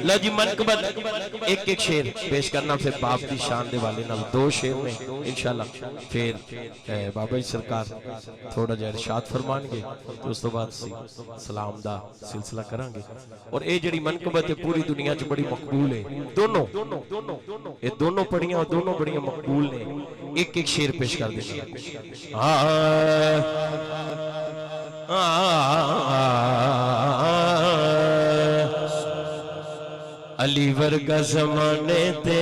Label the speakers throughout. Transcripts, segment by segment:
Speaker 1: लो जी मनकबत एक एक शेर पेश करना, फिर बाप की शान दे वाले नाल दो शेर ने इंशाल्लाह, फिर बाबा जी सरकार थोड़ा जिहा इरशाद फरमाएंगे, तो उस तो बाद सलाम दा सिलसिला करांगे। और ये जिहड़ी मनकबत है पूरी दुनिया च बड़ी मकबूल है, दोनों ये दोनों पढ़ियां और दोनों बड़ी मकबूल ने। एक एक शेर पेश कर देंगे। अली वर्गा ज़माने ते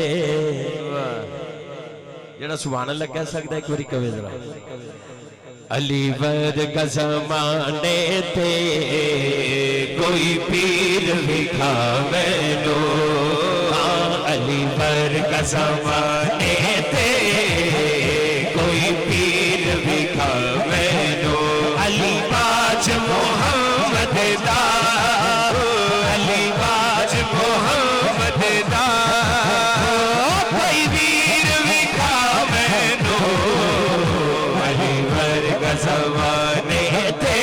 Speaker 1: जरा सुभान अल्लाह कह सकता है, एक बारी कवे जरा। अली वर्गा ज़माने ते कोई पीर विखावे लो, अली वर्गा ज़माने ते कोई पीर विखावे लो। अली बाज मोहम्मद दा, अली बाज मोहम्मद दा कोई वीर विखावे लो, अली वर्गा ज़माने ते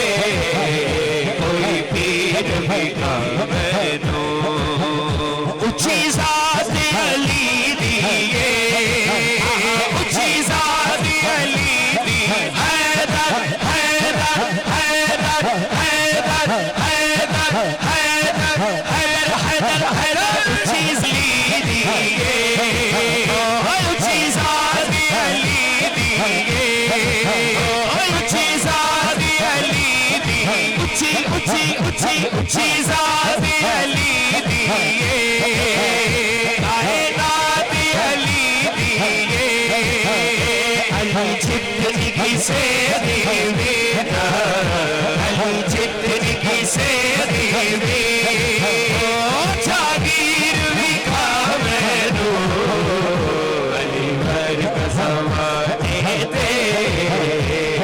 Speaker 1: कोई पीर विखावे लो। उच्ची ज़ात अली दिए, उच्ची ज़ात अली दी, हैदर हैदर हैदर हैदर हैदर हैदर हैदर हैदर हैदर चीज ली दिए, उच्ची ज़ात अली दिए, उच्ची ज़ात अली दी, उच्ची उच्ची उच्ची उच्ची ज़ात अली दिए, कायनात अली दिए। अली जितनी से देवे, अली जितनी से देवे, जागीर विखावे लो, अली वर्गा ज़माने ते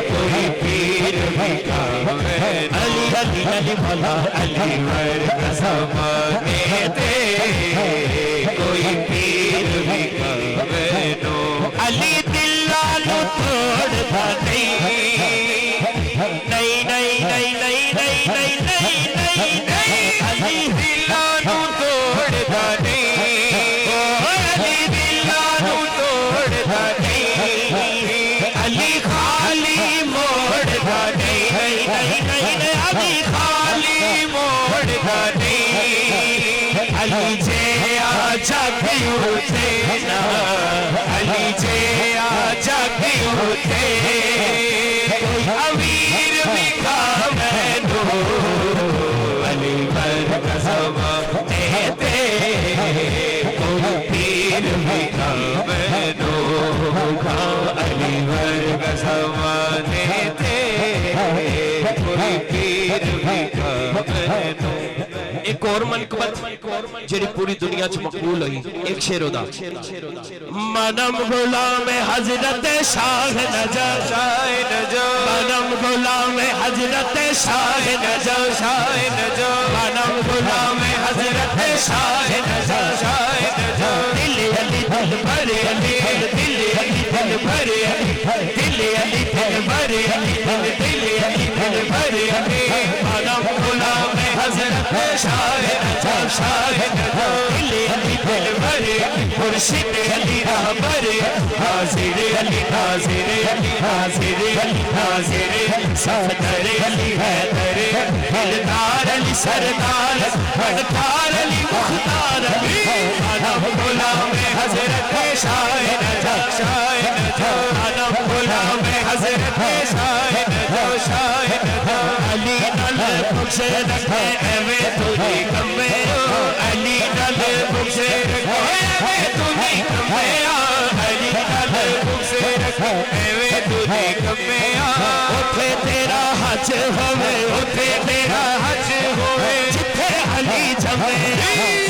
Speaker 1: कोई पीर विखावे लो। अली अली अली भला, अली वर्गा ज़माने ते कोई पीर विखावे लो। अली दिला लो तोड़ता नहीं, नहीं नहीं नहीं नहीं नहीं नहीं नहीं नहीं नहीं, अली दिला लो तोड़ता नहीं, अली दिला लो तोड़ता नहीं, अली खाली मोड़ता नहीं नहीं नहीं नहीं, अली खाली मोड़ता नहीं। अली जे आजा क्यों उठे ना, अली जे आजा क्यों उठे, अमीर विखावे लो, अली वर्गा ज़माने ते कोई पीर विखावे लो, अली वर्गा ज़माने ते कोई पीर विखावे लो। एक और मनकबत जेरी पूरी दुनिया च मकबूल हुई, एक शेर दा। मनम गुलाम हजरत शाह नजा, शाह नजा, मनम गुलाम हजरत शाह नजा, शाह नजा, मनम गुलाम हजरत शाह नजा, शाह नजा। दिल अली दिल भरे अली, दिल अली दिल भरे अली, दिल अली दिल भरे अली, दिल अली दिल भरे अली। मनम गुलाम हजरत शाह नजा, शाह नजा, दिल अली दिल भरे अली, मुर्शिद अली रहबर, हाजिर अली नाजिर अली, हाजिर अली नाजिर अली, सफदर अली हैदर, दिलदार अली सरदार, फनकार अली मुख्तार अली। मनम गुलाम हजरत शाह नजा, शाह नजा, मनम गुलाम हजरत शाह नजा, शाह नजा। अली नल मुझसे रखे एवे तुझी कमे, अली नल मुझसे रखे एवे तुझी कमे, अली नल मुझसे रखे एवे तुझी कमे। उठे तेरा हज होवे, उठे तेरा हज होवे, जिथे अली जमे,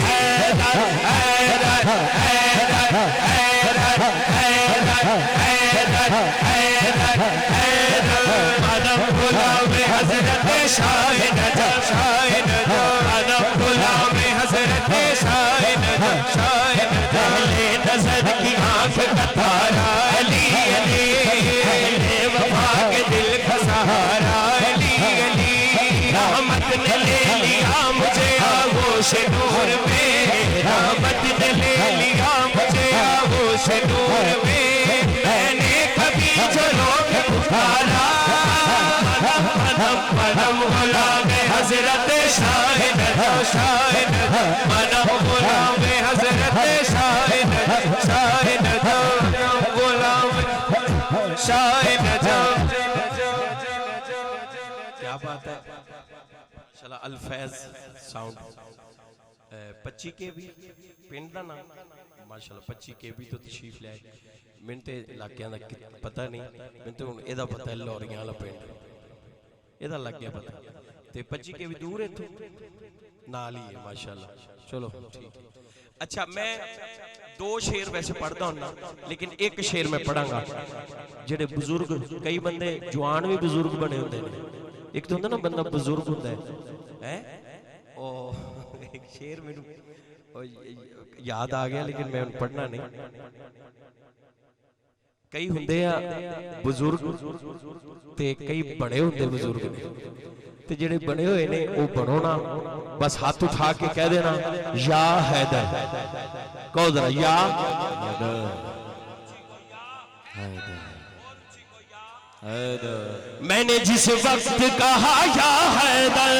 Speaker 1: हैदर हैदर हैदर हैदर हैदर हैदर हैदर हैदर। मनम गुलाम हजरत शाह नजा, शाह नजा, मनम गुलाम हजरत शाह नजा, शाह नजा। नजर की आंख का तारा अली अली, वफा के दिल का सहारा अली अली। रहमत ने ले लिया मुझे आगोश नूर में, मनम गुलाम हजरत शाह नजम, शाह नजम, मनम गुलाम हजरत शाह नजम, शाह नजम, गुलाम शाह नजम। क्या बात है। चला अल्फैज साउंड 25 KB पिंड का नाम माशाल्लाह 25 KB तो तशरीफ ले आए। मैंने तो इलाकों का पता नहीं, मैंने तो हुण इहदा पता है लौरियां वाला पिंड, इहदा लग गया पता। तो 25 KB दूर है इत्थों नाल ही है माशाल्लाह। चलो ठीक है। अच्छा मैं 2 शेर वैसे पढ़ता हूं लेकिन एक शेर मैं पढ़ांगा जेडे बुजुर्ग, कई बंदे जवान भी बुजुर्ग बने होंगे ने, एक तो होंदा ना बंदा बुजुर्ग होंदा है ओ एक शेर मैनू याद आ गया लेकिन मैं पढ़ना नहीं। कई होंदे आ बुजुर्ग ते कई बड़े होंदे बुजुर्ग ने, ते जेडे बने हुए ने वो बनो ना, बस हाथ उठा के कह देना या हैदर, कहो जरा या हैदर, मैंने जिस वक्त कहा या हैदर,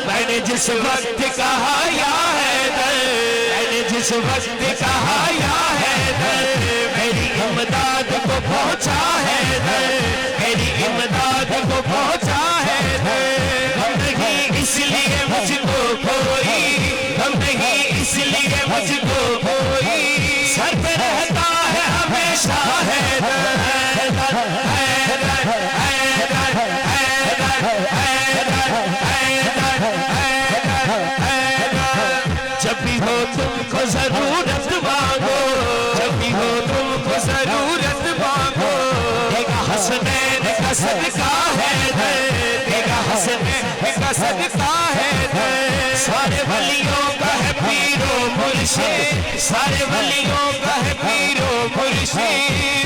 Speaker 1: मैंने जिस वक्त कहा या हैदर, मैंने जिस वक्त कहा या हैदर, मेरी इमदाद को पहुंचा हैदर, मेरी इमदाद को पहुंचा हैदर। हम नहीं इसलिए मुझको कोई, हम नहीं इसलिए मुझको कोई, सर पे रहता है हमेशा हैदर, हैदर, हैदर, हैदर, हैदर, हैदर, हैदर। जब भी हो तुमको जरूरत मांगो, जब भी हो तुमको जरूरत मांगो, देगा हसनैन का सदका हैदर, देगा हसनैन का सदका हैदर। सारे वलियों का है पीरो मुर्शिद, सारे वलियों का है पीरो मुर्शिद।